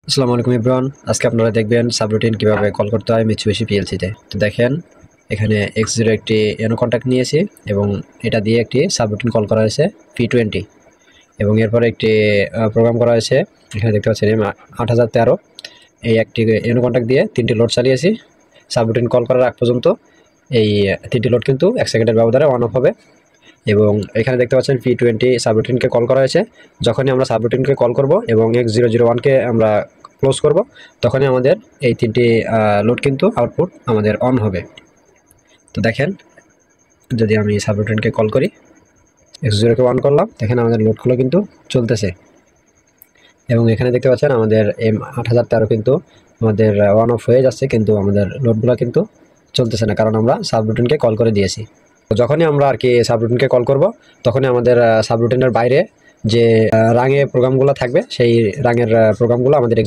আসসালামু আলাইকুম এভরিওয়ান। আজকে আপনারা দেখবেন সাবরুটিন কিভাবে কল করতে হয় মিৎসুবিশি পিএলসিতে। তো দেখেন এখানে X0 একটি এনো কন্ট্যাক্ট নিয়েছি এবং এটা দিয়ে একটি সাবরুটিন কল করা হয়েছে P20 এবং এরপরে একটি প্রোগ্রাম করা হয়েছে। এখানে দেখতে পাচ্ছেন 8013 এই একটি এনো কন্ট্যাক্ট দিয়ে 3টি লোড চালিয়েছি। সাবরুটিন কল করার আগ পর্যন্ত এই 3টি লোড কিন্তু 1 সেকেন্ডের ব্যবধানে অন অফ হবে এবং এখানে দেখতে পাচ্ছেন P20 সাবরুটিনকে কল করা হয়েছে। যখনই আমরা সাবরুটিনকে কল করব এবং X001কে আমরা ক্লোজ করব তখনই আমাদের এই 3টি লোড কিন্তু আউটপুট আমাদের অন হবে। তো দেখেন যদি আমি সাবরুটিনকে কল করি, X0কে অন করলাম, দেখেন আমাদের লোডগুলো কিন্তু চলতেছে এবং এখানে দেখতে পাচ্ছেন আমাদের M8013 কিন্তু আমাদের অন অফ হয়ে যাচ্ছে, কিন্তু আমাদের লোডগুলো কিন্তু চলতেছে না, কারণ আমরা সাবরুটিনকে কল করে দিয়েছি। যখনই আমরা আর কি সাবরুটিনকে কল করব তখনই আমাদের সাবরুটিনের বাইরে যে রাঙে প্রোগ্রামগুলো থাকবে সেই রাঙের প্রোগ্রামগুলো আমাদের